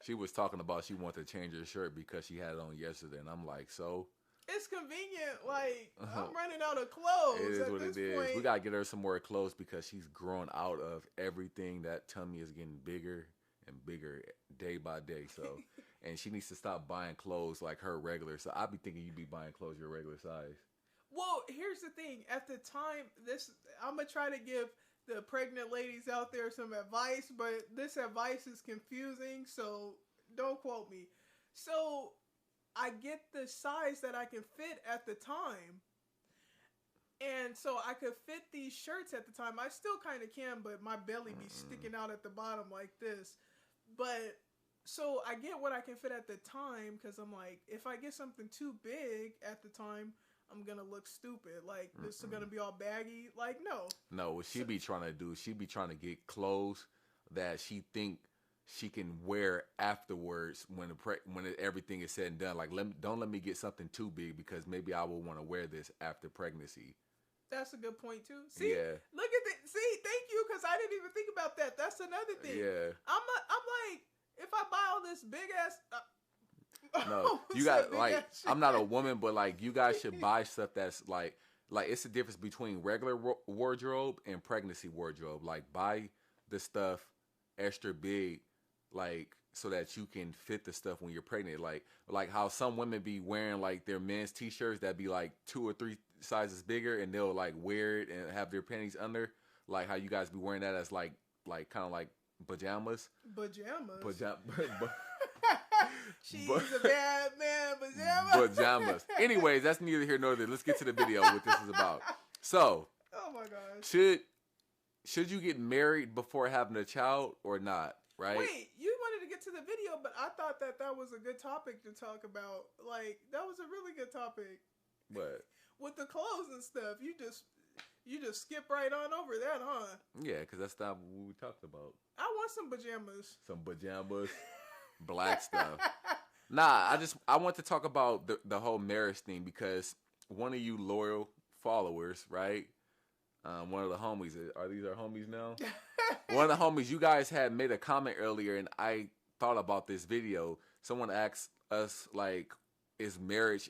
She was talking about she wanted to change her shirt because she had it on yesterday, and I'm like, so. It's convenient. Like Uh-huh. I'm running out of It clothes is at what this it is. We point. gotta get her some more clothes because she's growing out of everything. That tummy is getting bigger and bigger day by day. So, and she needs to stop buying clothes like her regular. So I be thinking you be buying clothes your regular size. Well, here's the thing. At the time, this I'm gonna try to give the pregnant ladies out there some advice, but this advice is confusing, so don't quote me. So I get the size that I can fit at the time, and so I could fit these shirts at the time. I still kind of can, but my belly be Mm-mm. sticking out at the bottom like this. But so I get what I can fit at the time because I'm like, if I get something too big at the time, I'm gonna look stupid. Like this is Mm-mm. gonna be all baggy. Like no. No, what she So, be trying to do, she be trying to get clothes that she think she can wear afterwards when everything is said and done. Like, don't let me get something too big because maybe I will want to wear this after pregnancy. that's a good point too. See, Yeah, look at that. See, thank you because I didn't even think about that. That's another thing. yeah. I'm like, if I buy all this big ass, No, you got like I'm not a woman, but like you guys should buy stuff that's like it's the difference between regular wardrobe and pregnancy wardrobe. Like buy the stuff extra big, like so that you can fit the stuff when you're pregnant. Like how some women be wearing like their men's t-shirts that be like 2 or 3 sizes bigger, and they'll like wear it and have their panties under. Like how you guys be wearing that as like kind of like pajamas, pajamas. pajama. She's But a bad man, pajamas. Anyways, that's neither here nor there. Let's get to the video. What this is about. So, Oh my gosh. should you get married before having a child or not? Right? Wait, you wanted to get to the video, but I thought that was a good topic to talk about. Like that was a really good topic But with the clothes and stuff. You just skip right on over that, huh? yeah, because that's not what we talked about. I want some pajamas. Some pajamas, black stuff. Nah, I want to talk about the whole marriage thing because one of you loyal followers, right? One of the homies. Are these our homies now? One of the homies, you guys had made a comment earlier, and I thought about this video. Someone asked us, like, is marriage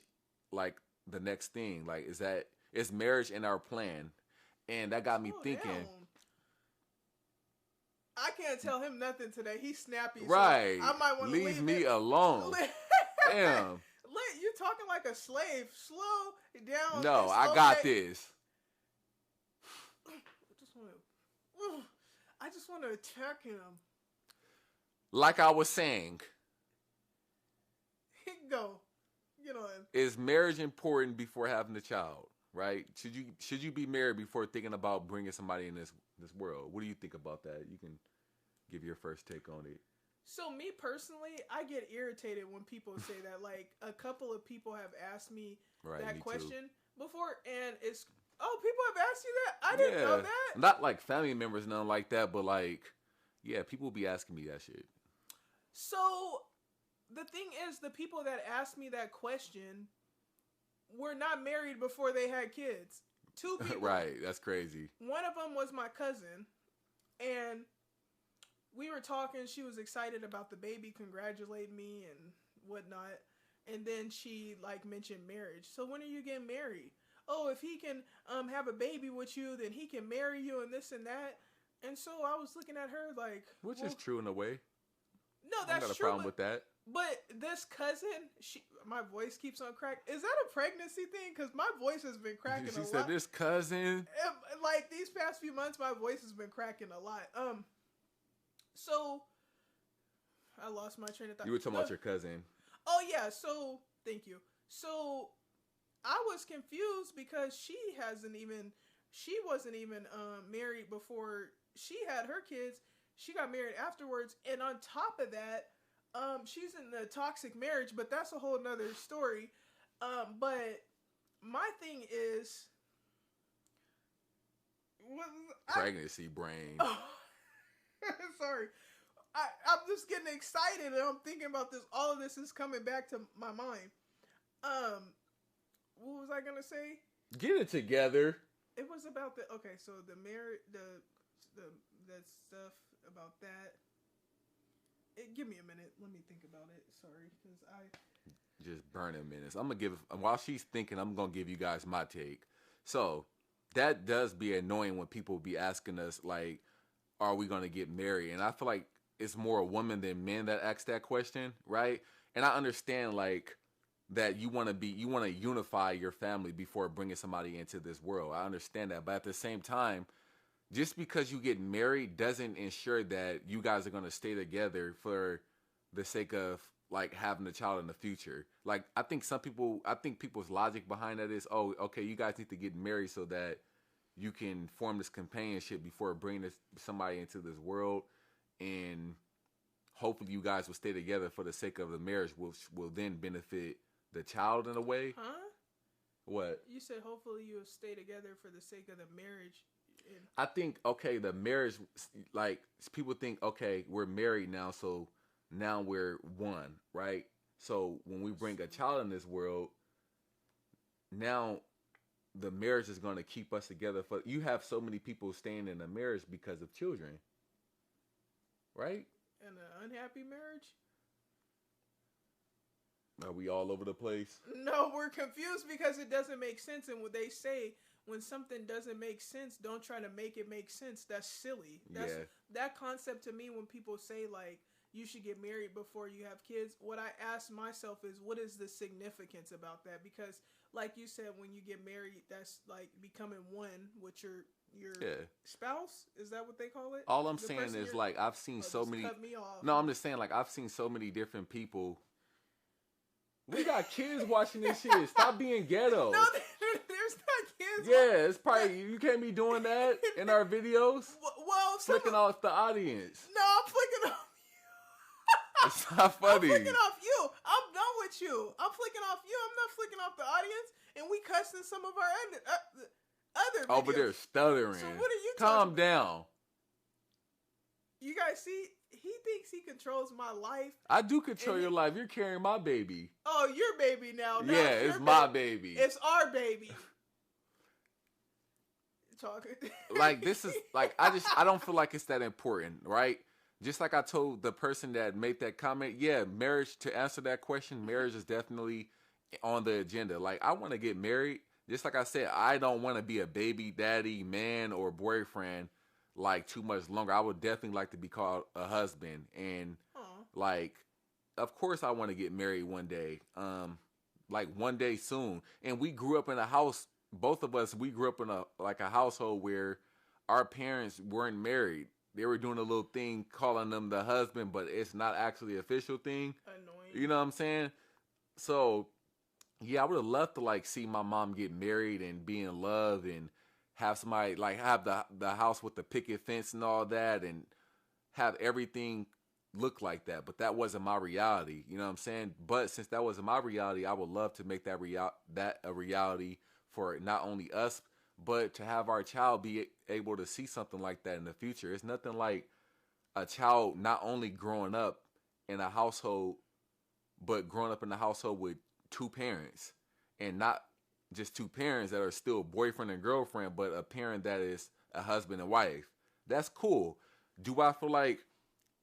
like the next thing? Like, is marriage in our plan? And that got me Slow thinking. down. I can't tell him nothing today. He's snappy. Right. So I might want to leave me it. alone. Damn. You talking like a slave. Slow down. No, I Slow got down. this. I just want to attack him. Like I was saying, Go. Get on. is marriage important before having a child? Right? Should you be married before thinking about bringing somebody in this world? What do you think about that? You can give your first take on it. So me personally, I get irritated when people say that. Like a couple of people have asked me Right, that me question before, and it's people have asked you that. I didn't know that. Not like family members, nothing like that, but like, yeah, people be asking me that shit. So the thing is, the people that asked me that question were not married before they had kids. 2 people. Right, that's crazy. One of them was my cousin, and we were talking. She was excited about the baby, congratulating me and whatnot. And then she like mentioned marriage. So when are you getting married? Oh, if he can have a baby with you, then he can marry you and this and that. And so I was looking at her like, Which is true in a way. No, I that's got a true. problem with that. But this cousin, my voice keeps on cracking. Is that a pregnancy thing? Because my voice has been cracking a lot. She said this cousin. Like these past few months, my voice has been cracking a lot. So I lost my train of thought. You were talking about your cousin. Oh yeah. So thank you. So I was confused because she wasn't even married before she had her kids. She got married afterwards, and on top of that, she's in a toxic marriage, but that's a whole nother story. But my thing is, Pregnancy brain. Oh, sorry. I'm just getting excited, and I'm thinking about this. All of this is coming back to my mind. What was I gonna say? Get it together. It was about so the marriage, the stuff about that. Give me a minute. Let me think about it. Sorry, because just burning minutes. I'm gonna give while she's thinking. I'm gonna give you guys my take. So that does be annoying when people be asking us like, "Are we gonna get married?" And I feel like it's more women than men that ask that question, right? And I understand like that you want to unify your family before bringing somebody into this world. I understand that, but at the same time, just because you get married doesn't ensure that you guys are going to stay together for the sake of like having a child in the future. Like I think people's logic behind that is, oh, okay, you guys need to get married so that you can form this companionship before bringing somebody into this world, and hopefully you guys will stay together for the sake of the marriage, which will then benefit the child in a way. Huh? What? You said hopefully you'll stay together for the sake of the marriage. I think, okay, the marriage, like, people think, okay, we're married now, so now we're one, right? So when we bring a child in this world, now the marriage is going to keep us together. You have so many people staying in a marriage because of children, right? In an unhappy marriage? Are we all over the place? No, we're confused because it doesn't make sense. And what they say, when something doesn't make sense, don't try to make it make sense. That's silly. That concept to me, when people say like you should get married before you have kids, what I ask myself is, what is the significance about that? Because like you said, when you get married, that's like becoming one with your spouse. Is that what they call it? All I'm saying is like I've seen so many. Cut me off. No, I'm just saying like I've seen so many different people. We got kids watching this shit. Stop being ghetto. No, there's not kids. Yeah, it's probably you can't be doing that in our videos. Well, flicking off the audience. No, I'm flicking off you. It's not funny. I'm flicking off you. I'm done with you. I'm flicking off you. I'm not flicking off the audience. And we cussing some of our other videos. Over there stuttering. So what are you Calm down. You guys see, he thinks he controls my life. I do control your life. You're carrying my baby. Oh, your baby now. Yeah, it's my baby. It's our baby. Talking. Like, this is, like, I don't feel like it's that important, right? Just like I told the person that made that comment, yeah, marriage, to answer that question, marriage is definitely on the agenda. Like, I want to get married. Just like I said, I don't want to be a baby daddy, man, or boyfriend like too much longer. I would definitely like to be called a husband, and like, of course I want to get married one day, like one day soon. And we grew up in a house, both of us, we grew up in a household where our parents weren't married. They were doing a little thing calling them the husband, but it's not actually an official thing. Annoying. You know what I'm saying? So yeah, I would have loved to like see my mom get married and be in love and have somebody, like, have the house with the picket fence and all that, and have everything look like that. But that wasn't my reality. You know what I'm saying? But since that wasn't my reality, I would love to make that a reality for not only us, but to have our child be able to see something like that in the future. It's nothing like a child not only growing up in a household, but growing up in a household with two parents, and not just two parents that are still boyfriend and girlfriend, but a parent that is a husband and wife. That's cool. Do I feel like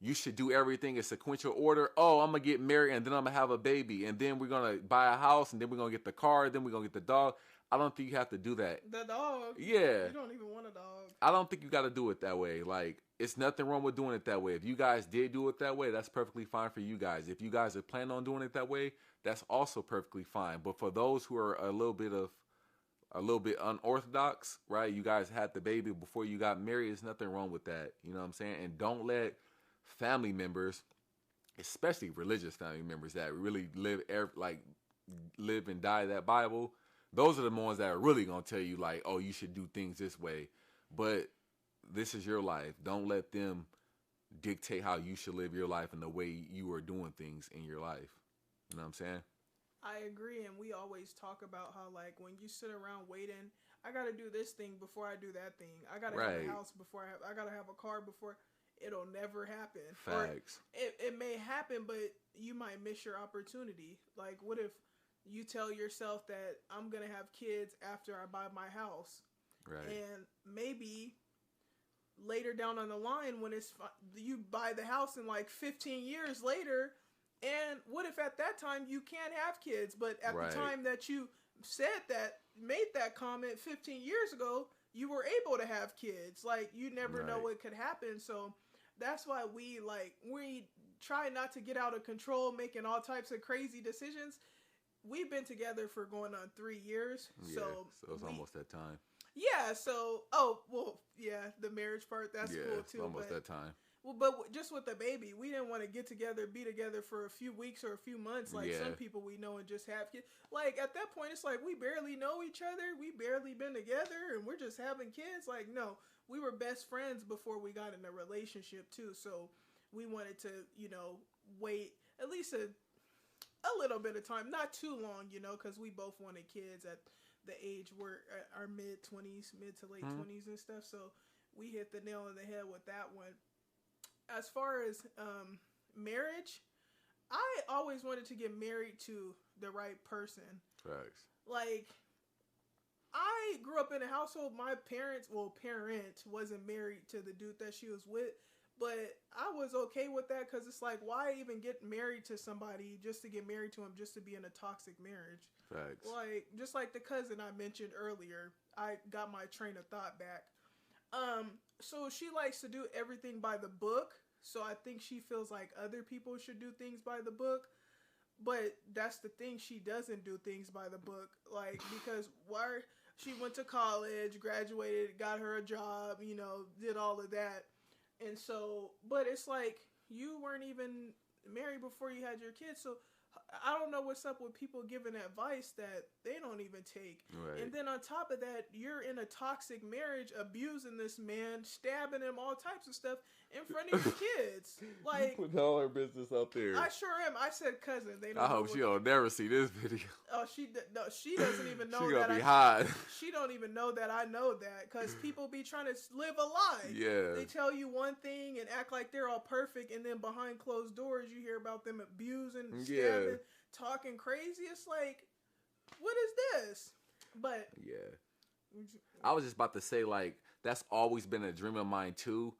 you should do everything in sequential order? Oh, I'm going to get married, and then I'm going to have a baby, and then we're going to buy a house, and then we're going to get the car, then we're going to get the dog. I don't think you have to do that. The dog? Yeah. You don't even want a dog. I don't think you got to do it that way. Like, it's nothing wrong with doing it that way. If you guys did do it that way, that's perfectly fine for you guys. If you guys are planning on doing it that way, that's also perfectly fine. But for those who are a little bit unorthodox, right? You guys had the baby before you got married. There's nothing wrong with that. You know what I'm saying? And don't let family members, especially religious family members that really live and die that Bible, those are the ones that are really going to tell you like, oh, you should do things this way. But this is your life. Don't let them dictate how you should live your life and the way you are doing things in your life. You know what I'm saying? I agree, and we always talk about how, like, when you sit around waiting, I got to do this thing before I do that thing. I got to have a house before I got to have a car before. It'll never happen. Facts. It may happen, but you might miss your opportunity. Like, what if you tell yourself that I'm going to have kids after I buy my house? Right. And maybe later down on the line when you buy the house in like 15 years later, and what if at that time you can't have kids, but at the time that you made that comment 15 years ago, you were able to have kids. Like, you never know what could happen. So that's why we try not to get out of control, making all types of crazy decisions. We've been together for going on 3 years. Yeah, so it's almost that time. Yeah, so, the marriage part, that's cool too. It's almost that time. Well, but just with the baby, we didn't want to be together for a few weeks or a few months, like some people we know, and just have kids. Like, at that point, it's like, we barely know each other, we barely been together, and we're just having kids. Like, no, we were best friends before we got in a relationship, too, so we wanted to, wait at least a little bit of time, not too long, because we both wanted kids at the age we're at our mid to late 20s and stuff, so we hit the nail on the head with that one. As far as marriage, I always wanted to get married to the right person. Facts. Like, I grew up in a household, my parent wasn't married to the dude that she was with, but I was okay with that because it's like, why even get married to somebody just to get married to him, just to be in a toxic marriage? Facts. Like, just like the cousin I mentioned earlier, I got my train of thought back. So she likes to do everything by the book. So I think she feels like other people should do things by the book. But that's the thing, she doesn't do things by the book. Like, because she went to college, graduated, got her a job, did all of that. And so, but it's like, you weren't even married before you had your kids. So I don't know what's up with people giving advice that they don't even take. Right. And then on top of that, you're in a toxic marriage, abusing this man, stabbing him, all types of stuff in front of your kids. Like, you put all her business out there. I sure am. I said cousin. They don't. I hope she don't never see this video. Oh, she doesn't even know. She that gonna be hot. She don't even know that I know that, because people be trying to live a lie. Yeah. They tell you one thing and act like they're all perfect, and then behind closed doors you hear about them abusing, stabbing, talking crazy. It's like, what is this? But I was just about to say, like, that's always been a dream of mine too,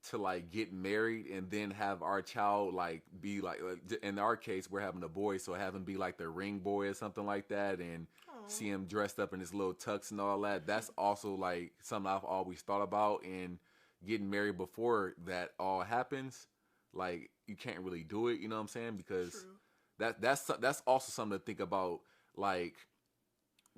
to like get married and then have our child like be like in our case we're having a boy, so have him be like the ring boy or something like that, and see him dressed up in his little tux and all that. That's also like something I've always thought about. And getting married before that all happens, like, you can't really do it, you know what I'm saying? Because that's also something to think about. Like,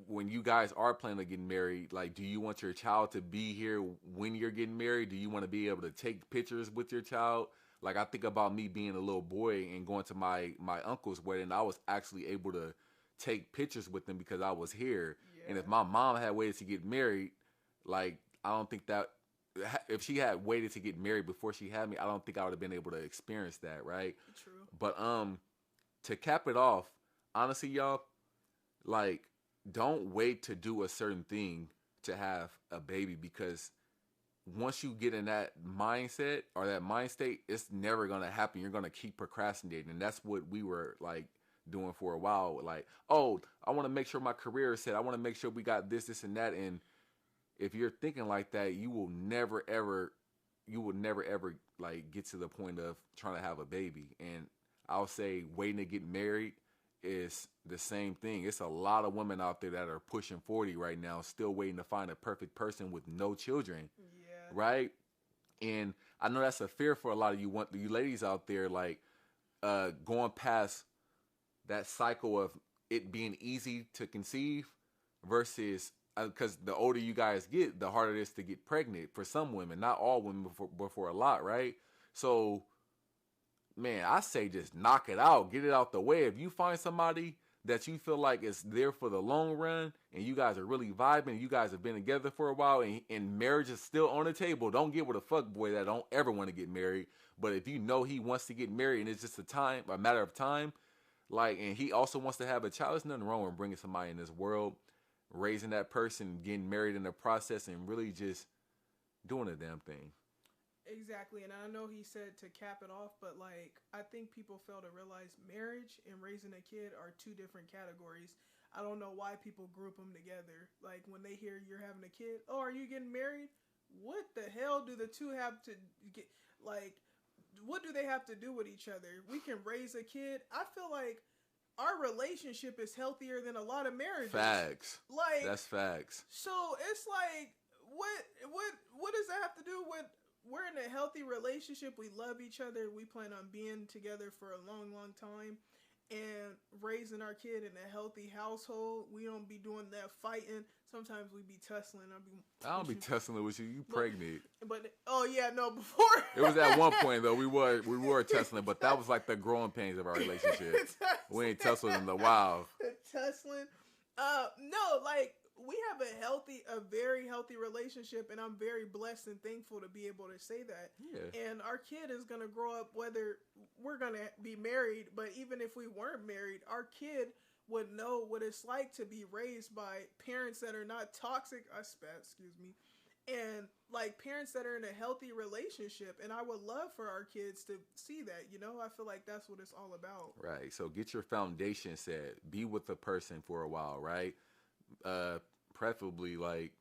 when you guys are planning on getting married, like, do you want your child to be here when you're getting married? Do you want to be able to take pictures with your child? Like, I think about me being a little boy and going to my uncle's wedding. I was actually able to take pictures with them because I was here. Yeah. And if my mom had waited to get married, like, I don't think that, if she had waited to get married before she had me, I don't think I would have been able to experience that, right? True. But to cap it off, honestly, y'all, like, don't wait to do a certain thing to have a baby, because once you get in that mindset or that mind state, it's never going to happen. You're going to keep procrastinating. And that's what we were like doing for a while. Like, oh, I want to make sure my career is set. I want to make sure we got this and that. And if you're thinking like that, you will never ever like get to the point of trying to have a baby. And I'll say waiting to get married is the same thing. It's a lot of women out there that are pushing 40 right now, still waiting to find a perfect person with no children. Yeah. Right? And I know that's a fear for a lot of you ladies out there, like, going past that cycle of it being easy to conceive versus, because the older you guys get, the harder it is to get pregnant for some women. Not all women, but for a lot, right? So, man, I say just knock it out. Get it out the way. If you find somebody that you feel like is there for the long run and you guys are really vibing, you guys have been together for a while, and marriage is still on the table, don't get with a fuck boy that don't ever want to get married. But if you know he wants to get married and it's just a matter of time, like, and he also wants to have a child, there's nothing wrong with bringing somebody in this world, raising that person, getting married in the process, and really just doing a damn thing. Exactly, and I know he said to cap it off, but like, I think people fail to realize marriage and raising a kid are two different categories. I don't know why people group them together. Like, when they hear you're having a kid, oh, are you getting married? what the hell do the two have to get? Like, what do they have to do with each other? We can raise a kid. I feel like our relationship is healthier than a lot of marriages. Facts. Like, that's facts. So it's like, what does that have to do with? We're in a healthy relationship. We love each other. We plan on being together for a long, long time. And raising our kid in a healthy household. We don't be doing that fighting. Sometimes we be tussling. I don't be tussling with you. You pregnant. But oh yeah, no. Before it was at one point though. We were tussling, but that was like the growing pains of our relationship. We ain't tussling in a while. Tussling. No, like we have a very healthy relationship, and I'm very blessed and thankful to be able to say that. Yeah. And our kid is gonna grow up, whether we're gonna be married, but even if we weren't married, our kid would know what it's like to be raised by parents that are not toxic. Excuse me. And like parents that are in a healthy relationship. And I would love for our kids to see that, you know. I feel like that's what it's all about. Right. So get your foundation set. Be with the person for a while, right? Preferably like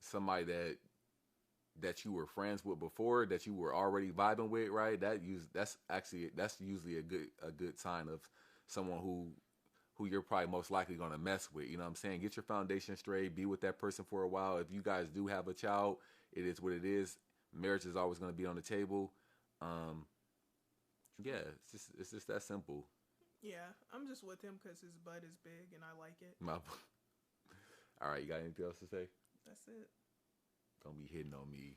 somebody that you were friends with before, that you were already vibing with, right? That's usually a good sign of someone who you're probably most likely going to mess with. You know what I'm saying? Get your foundation straight. Be with that person for a while. If you guys do have a child, it is what it is. Marriage is always going to be on the table. Yeah, it's just that simple. Yeah, I'm just with him because his butt is big and I like it. All right, you got anything else to say? That's it. Don't be hitting on me.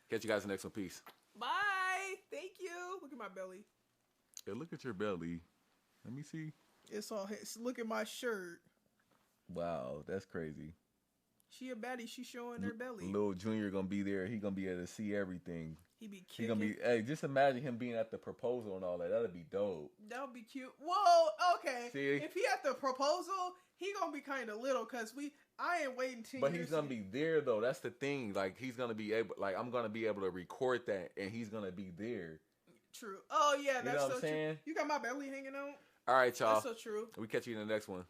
Catch you guys in the next one. Peace. Bye. Thank you. Look at my belly. Yeah, look at your belly. Let me see. Look at my shirt. Wow, that's crazy. She a baddie. She showing her belly. Little Junior gonna be there. He gonna be able to see everything. He gonna be. Hey, just imagine him being at the proposal and all that. That'd be dope. That would be cute. Whoa. Okay. See? If he at the proposal, he gonna be kind of little because I ain't waiting 10 years. But he's gonna be there though. That's the thing. Like he's gonna be able. Like I'm gonna be able to record that, and he's gonna be there. True. Oh yeah, that's you know what so I'm saying? True. You got my belly hanging out. All right, y'all. That's so true. We catch you in the next one.